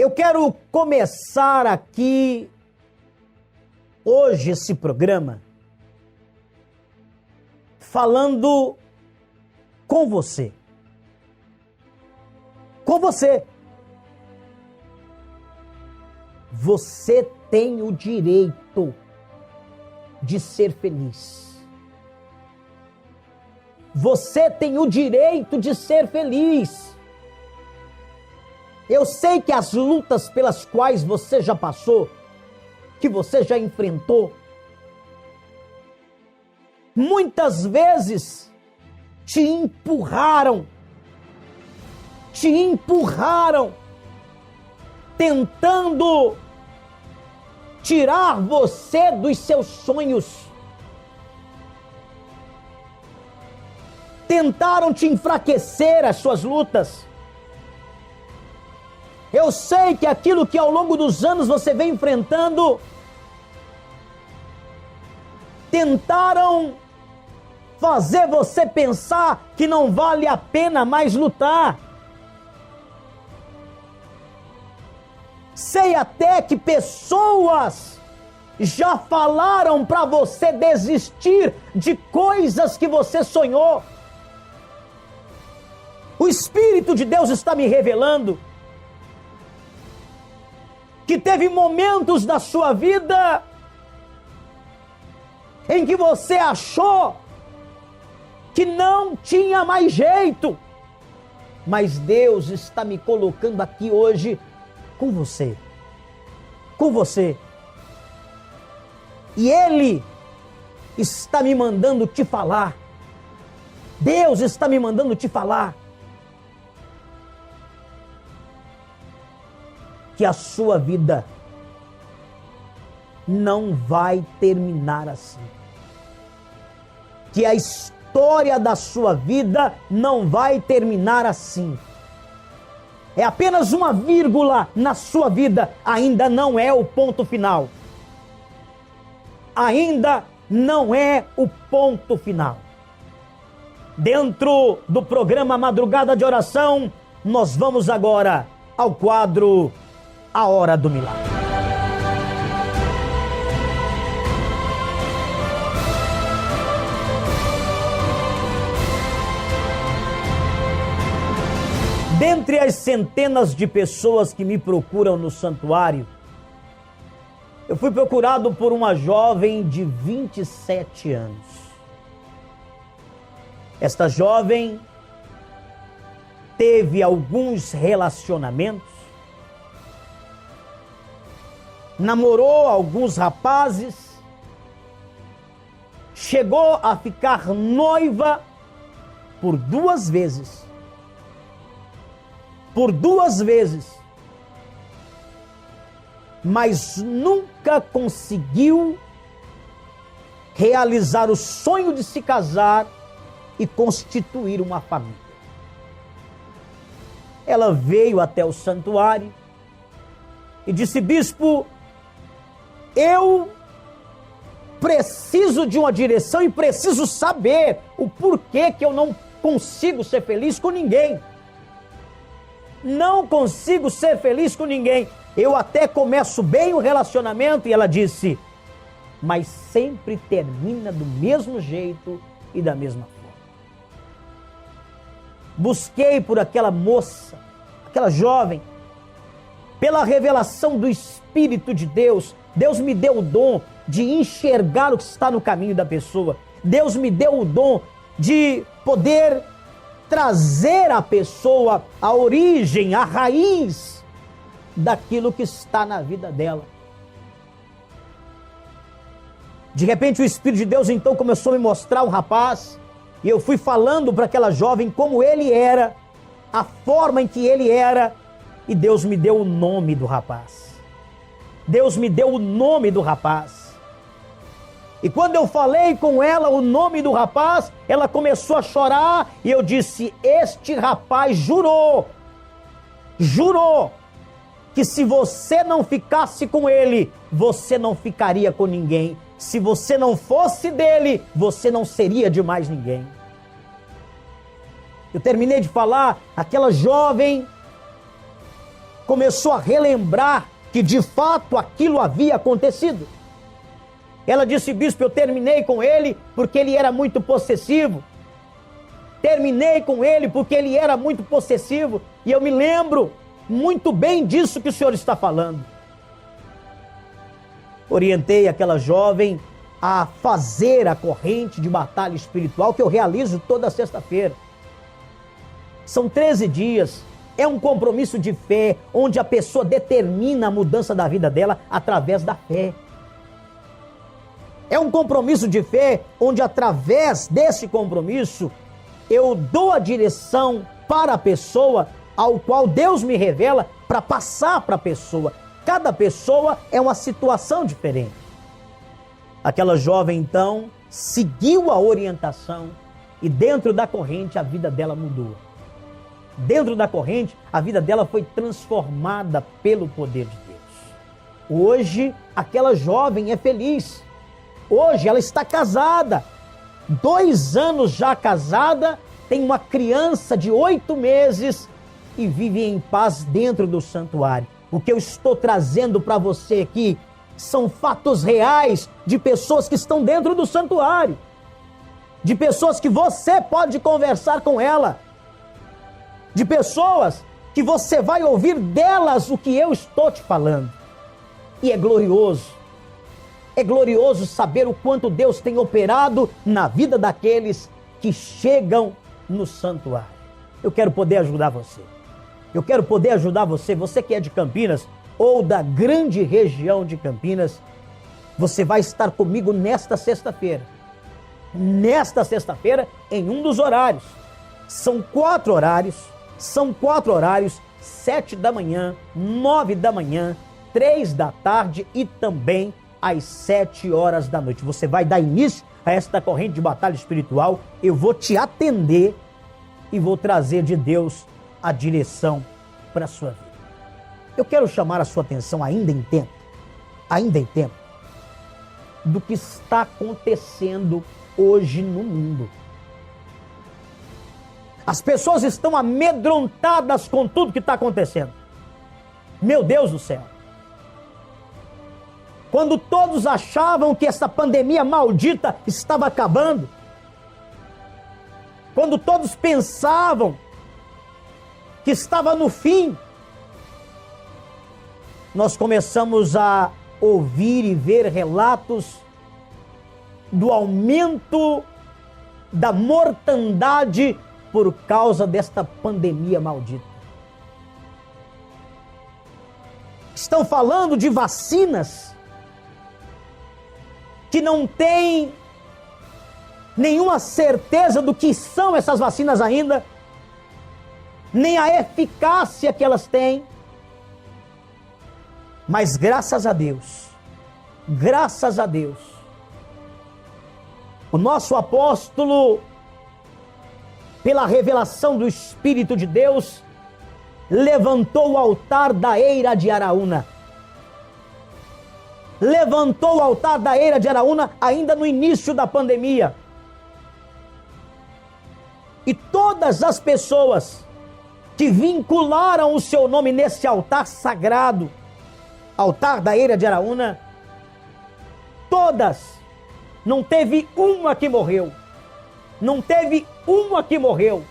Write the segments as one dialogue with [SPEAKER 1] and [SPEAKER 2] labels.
[SPEAKER 1] Eu quero começar aqui, hoje, esse programa, falando com você. Com você. Você tem o direito de ser feliz. Você tem o direito de ser feliz. Eu sei que as lutas pelas quais você já passou, que você já enfrentou, muitas vezes te empurraram, tentando tirar você dos seus sonhos. Tentaram te enfraquecer as suas lutas. Eu sei que aquilo que ao longo dos anos você vem enfrentando, tentaram fazer você pensar que não vale a pena mais lutar. Sei até que pessoas já falaram para você desistir de coisas que você sonhou. O Espírito de Deus está me revelando que teve momentos da sua vida em que você achou que não tinha mais jeito, mas Deus está me colocando aqui hoje com você, e Ele está me mandando te falar, Deus está me mandando te falar, que a sua vida não vai terminar assim. Que a história da sua vida não vai terminar assim. É apenas uma vírgula na sua vida, ainda não é o ponto final. Ainda não é o ponto final. Dentro do programa Madrugada de Oração, nós vamos agora ao quadro A Hora do Milagre. Dentre as centenas de pessoas que me procuram no santuário, eu fui procurado por uma jovem de 27 anos. Esta jovem teve alguns relacionamentos, namorou alguns rapazes, chegou a ficar noiva por 2 vezes. Mas nunca conseguiu realizar o sonho de se casar e constituir uma família. Ela veio até o santuário e disse: bispo, eu preciso de uma direção e preciso saber o porquê que eu não consigo ser feliz com ninguém. Não consigo ser feliz com ninguém. Eu até começo bem o relacionamento, e ela disse, mas sempre termina do mesmo jeito e da mesma forma. Busquei por aquela moça, aquela jovem, pela revelação do Espírito de Deus. Deus me deu o dom de enxergar o que está no caminho da pessoa. Deus me deu o dom de poder trazer à pessoa a origem, a raiz daquilo que está na vida dela. De repente o Espírito de Deus então começou a me mostrar um rapaz, e eu fui falando para aquela jovem como ele era, a forma em que ele era, e Deus me deu o nome do rapaz. Deus me deu o nome do rapaz. E quando eu falei com ela o nome do rapaz, ela começou a chorar, e eu disse, este rapaz jurou que se você não ficasse com ele, você não ficaria com ninguém. Se você não fosse dele, você não seria de mais ninguém. Eu terminei de falar, aquela jovem começou a relembrar que de fato aquilo havia acontecido. Ela disse: bispo, eu terminei com ele porque ele era muito possessivo. Terminei com ele porque ele era muito possessivo. E eu me lembro muito bem disso que o senhor está falando. Orientei aquela jovem a fazer a corrente de batalha espiritual que eu realizo toda sexta-feira. São 13 dias, é um compromisso de fé, onde a pessoa determina a mudança da vida dela através da fé. É um compromisso de fé, onde através desse compromisso, eu dou a direção para a pessoa, ao qual Deus me revela, para passar para a pessoa. Cada pessoa é uma situação diferente. Aquela jovem, então, seguiu a orientação e dentro da corrente a vida dela mudou. Dentro da corrente, a vida dela foi transformada pelo poder de Deus. Hoje, aquela jovem é feliz. Hoje, ela está casada. 2 anos já casada, tem uma criança de 8 meses e vive em paz dentro do santuário. O que eu estou trazendo para você aqui são fatos reais de pessoas que estão dentro do santuário. De pessoas que você pode conversar com ela. De pessoas que você vai ouvir delas o que eu estou te falando. E é glorioso. É glorioso saber o quanto Deus tem operado na vida daqueles que chegam no santuário. Eu quero poder ajudar você. Eu quero poder ajudar você. Você que é de Campinas ou da grande região de Campinas, você vai estar comigo nesta sexta-feira. Nesta sexta-feira, em um dos horários. São 4 horários. 7 da manhã, 9 da manhã, 3 da tarde e também às 7 horas da noite. Você vai dar início a esta corrente de batalha espiritual. Eu vou te atender e vou trazer de Deus a direção para a sua vida. Eu quero chamar a sua atenção ainda em tempo, do que está acontecendo hoje no mundo. As pessoas estão amedrontadas com tudo que está acontecendo. Meu Deus do céu. Quando todos achavam que essa pandemia maldita estava acabando, quando todos pensavam que estava no fim, nós começamos a ouvir e ver relatos do aumento da mortandade por causa desta pandemia maldita. Estão falando de vacinas que não têm nenhuma certeza do que são essas vacinas ainda, nem a eficácia que elas têm. Mas graças a Deus, o nosso apóstolo, pela revelação do Espírito de Deus, levantou o altar da Eira de Araúna. Levantou o altar da Eira de Araúna ainda no início da pandemia. E todas as pessoas que vincularam o seu nome nesse altar sagrado, altar da Eira de Araúna, todas, não teve uma que morreu. Não teve uma que morreu.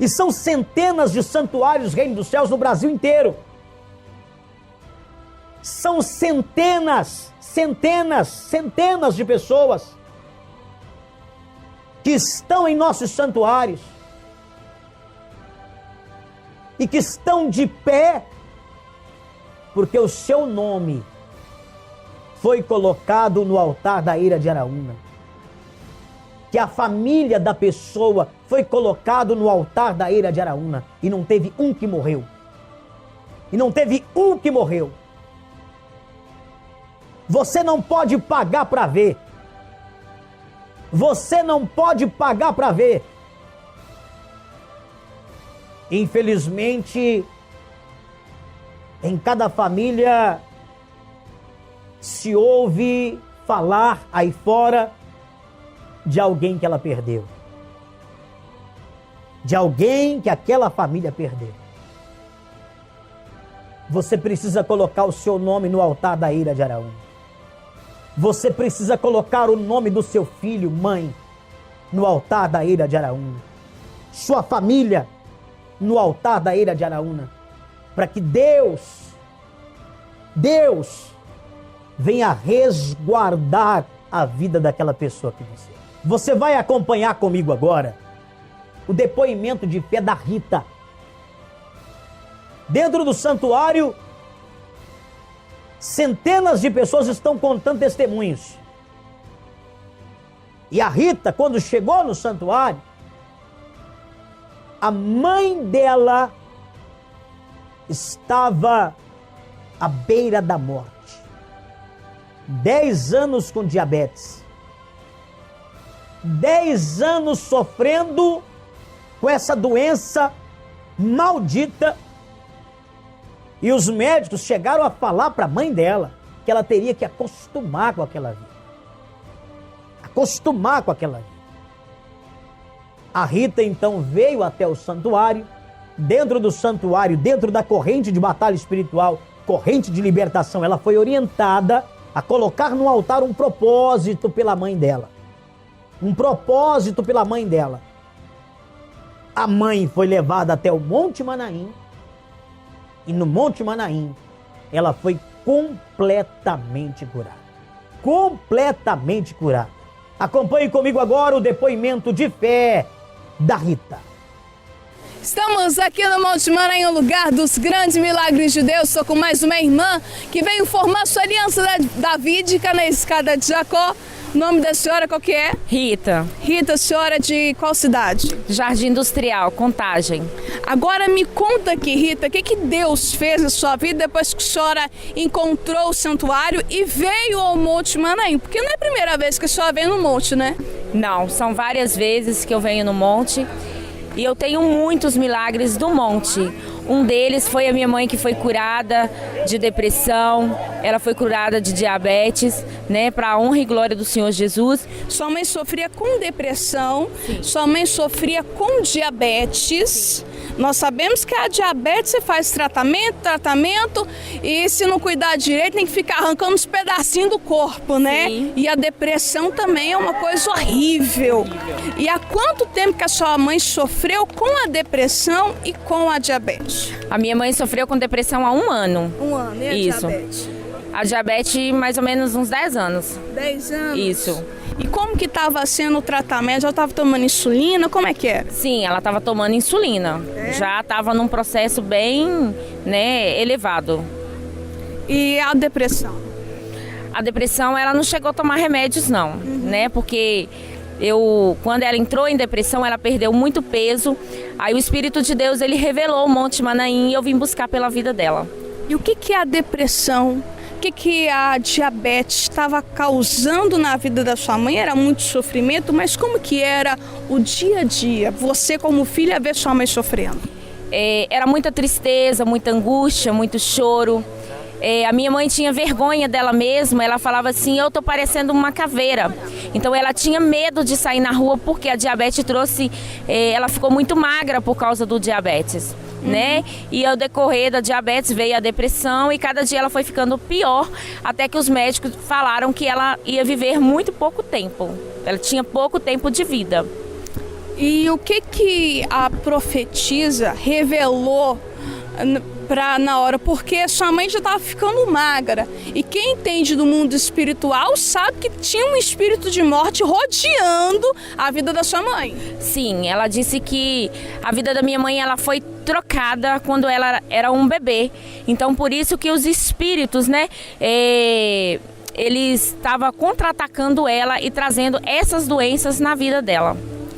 [SPEAKER 1] E são centenas de santuários Reino dos Céus no Brasil inteiro. São centenas de pessoas que estão em nossos santuários e que estão de pé porque o seu nome foi colocado no altar da Eira de Araúna. Que a família da pessoa foi colocado no altar da Eira de Araúna e não teve um que morreu. Você não pode pagar para ver. Infelizmente, em cada família se ouve falar aí fora de alguém que ela perdeu. De alguém que aquela família perdeu. Você precisa colocar o seu nome no altar da ira de Araúna. Você precisa colocar o nome do seu filho, mãe, no altar da ira de Araúna. Sua família no altar da ira de Araúna. Para que Deus venha resguardar a vida daquela pessoa que você é. Você vai acompanhar comigo agora o depoimento de fé da Rita. Dentro do santuário, centenas de pessoas estão contando testemunhos. E a Rita, quando chegou no santuário, a mãe dela estava à beira da morte. 10 anos com diabetes. 10 anos sofrendo com essa doença maldita. E os médicos chegaram a falar para a mãe dela que ela teria que acostumar com aquela vida. Acostumar com aquela vida. A Rita então veio até o santuário. Dentro do santuário, dentro da corrente de batalha espiritual, corrente de libertação, ela foi orientada a colocar no altar um propósito pela mãe dela. Um propósito pela mãe dela. A mãe foi levada até o Monte Manaim. E no Monte Manaim, ela foi completamente curada. Completamente curada. Acompanhe comigo agora o depoimento de fé da Rita.
[SPEAKER 2] Estamos aqui no Monte Manaim, o lugar dos grandes milagres de Deus. Estou com mais uma irmã que veio formar sua aliança davídica na escada de Jacó. O nome da senhora qual que é?
[SPEAKER 3] Rita.
[SPEAKER 2] Rita, senhora de qual cidade?
[SPEAKER 3] Jardim Industrial, Contagem.
[SPEAKER 2] Agora me conta aqui, Rita, o que Deus fez na sua vida depois que a senhora encontrou o santuário e veio ao Monte Manaim? Porque não é a primeira vez que a senhora vem no monte, né?
[SPEAKER 3] Não, são várias vezes que eu venho no monte e eu tenho muitos milagres do monte. Um deles foi a minha mãe, que foi curada de depressão, ela foi curada de diabetes, né, para a honra e glória do Senhor Jesus.
[SPEAKER 2] Sua mãe sofria com depressão, sua mãe sofria com diabetes. Nós sabemos que a diabetes você faz tratamento e se não cuidar direito tem que ficar arrancando os pedacinhos do corpo, né?
[SPEAKER 3] Sim.
[SPEAKER 2] E a depressão também é uma coisa horrível. E há quanto tempo que a sua mãe sofreu com a depressão e com a diabetes?
[SPEAKER 3] A minha mãe sofreu com depressão há 1 ano.
[SPEAKER 2] 1 ano, e a
[SPEAKER 3] Isso.
[SPEAKER 2] diabetes?
[SPEAKER 3] A diabetes mais ou menos uns 10 anos.
[SPEAKER 2] 10 anos?
[SPEAKER 3] Isso.
[SPEAKER 2] E como que estava sendo o tratamento? Ela estava tomando insulina? Como é que era?
[SPEAKER 3] Sim, ela estava tomando insulina. Já estava num processo bem, né, elevado.
[SPEAKER 2] E a depressão?
[SPEAKER 3] A depressão, ela não chegou a tomar remédios não, né, porque quando ela entrou em depressão, ela perdeu muito peso. Aí o Espírito de Deus, ele revelou o Monte Manaim e eu vim buscar pela vida dela.
[SPEAKER 2] E o que é a depressão? O que a diabetes estava causando na vida da sua mãe? Era muito sofrimento, mas como que era o dia a dia? Você como filha ver sua mãe sofrendo?
[SPEAKER 3] Era muita tristeza, muita angústia, muito choro. A minha mãe tinha vergonha dela mesma, ela falava assim, eu tô parecendo uma caveira. Então ela tinha medo de sair na rua porque a diabetes trouxe, ela ficou muito magra por causa do diabetes, né? E ao decorrer da diabetes veio a depressão e cada dia ela foi ficando pior, até que os médicos falaram que ela ia viver muito pouco tempo. Ela tinha pouco tempo de vida.
[SPEAKER 2] E o que a profetisa revelou na hora, porque sua mãe já estava ficando magra e quem entende do mundo espiritual sabe que tinha um espírito de morte rodeando a vida da sua mãe.
[SPEAKER 3] Sim, ela disse que a vida da minha mãe ela foi trocada quando ela era um bebê, então por isso que os espíritos, né, eles estavam contra-atacando ela e trazendo essas doenças na vida dela.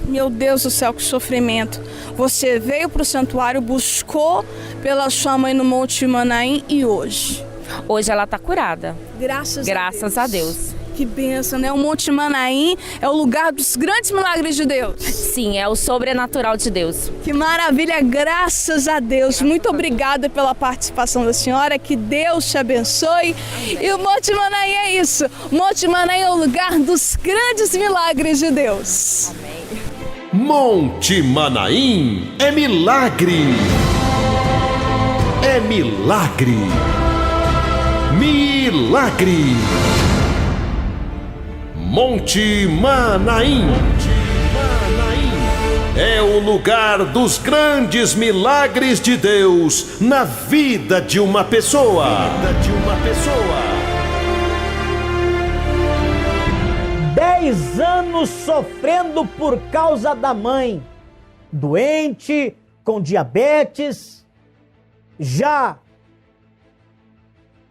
[SPEAKER 2] Meu Deus do céu, que sofrimento. Você veio para o santuário, buscou pela sua mãe no Monte Manaim e hoje?
[SPEAKER 3] Hoje ela está curada.
[SPEAKER 2] Graças
[SPEAKER 3] a Deus.
[SPEAKER 2] Que bênção, né? O Monte Manaim é o lugar dos grandes milagres de Deus.
[SPEAKER 3] Sim, é o sobrenatural de Deus.
[SPEAKER 2] Que maravilha, graças a Deus. Muito obrigada pela participação da senhora, que Deus te abençoe. E o Monte Manaim é isso. O Monte Manaim é o lugar dos grandes milagres de Deus.
[SPEAKER 3] Amém.
[SPEAKER 4] Monte Manaim é milagre. é milagre. Milagre. Monte Manaim. É o lugar dos grandes milagres de Deus na vida de uma pessoa.
[SPEAKER 1] 10 anos sofrendo por causa da mãe, doente, com diabetes, já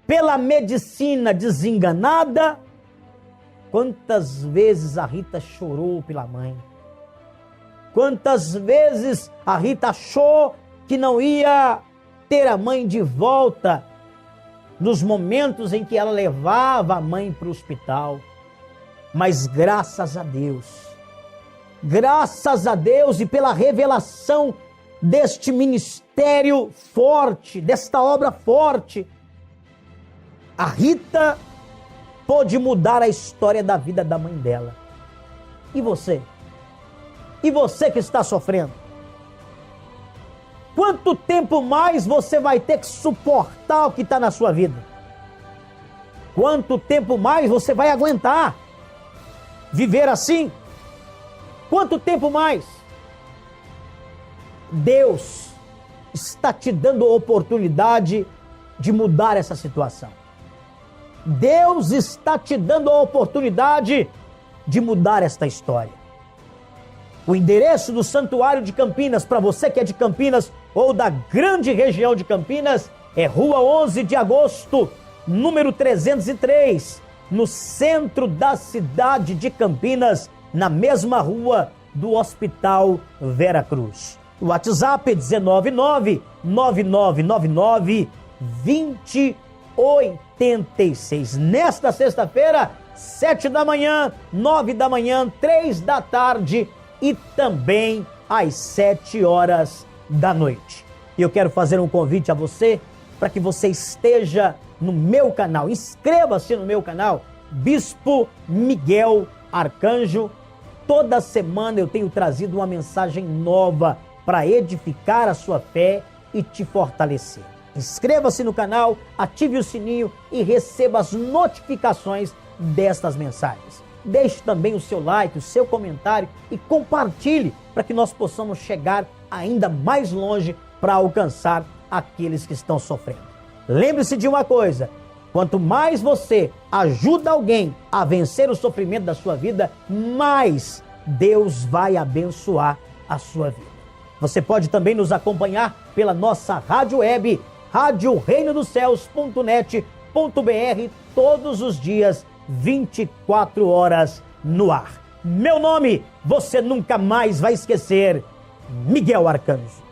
[SPEAKER 1] pela medicina desenganada. Quantas vezes a Rita chorou pela mãe? Quantas vezes a Rita achou que não ia ter a mãe de volta nos momentos em que ela levava a mãe para o hospital? Mas graças a Deus e pela revelação deste ministério forte, desta obra forte, a Rita pôde mudar a história da vida da mãe dela. E você? E você que está sofrendo? Quanto tempo mais você vai ter que suportar o que está na sua vida? Quanto tempo mais você vai aguentar viver assim? Quanto tempo mais? Deus está te dando a oportunidade de mudar essa situação. Deus está te dando a oportunidade de mudar esta história. O endereço do Santuário de Campinas, para você que é de Campinas ou da grande região de Campinas, é Rua 11 de Agosto, número 303, no centro da cidade de Campinas, na mesma rua do Hospital Vera Cruz. O WhatsApp é 19999-2086. Nesta sexta-feira, 7 da manhã, 9 da manhã, 3 da tarde e também às 7 horas da noite. E eu quero fazer um convite a você para que você esteja no meu canal. Inscreva-se no meu canal, Bispo Miguel Arcanjo. Toda semana eu tenho trazido uma mensagem nova para edificar a sua fé e te fortalecer. Inscreva-se no canal, ative o sininho e receba as notificações destas mensagens. Deixe também o seu like, o seu comentário e compartilhe para que nós possamos chegar ainda mais longe para alcançar aqueles que estão sofrendo. Lembre-se de uma coisa: quanto mais você ajuda alguém a vencer o sofrimento da sua vida, mais Deus vai abençoar a sua vida. Você pode também nos acompanhar pela nossa rádio web, radioreinodoceus.net.br, todos os dias, 24 horas no ar. Meu nome, você nunca mais vai esquecer: Miguel Arcanjo.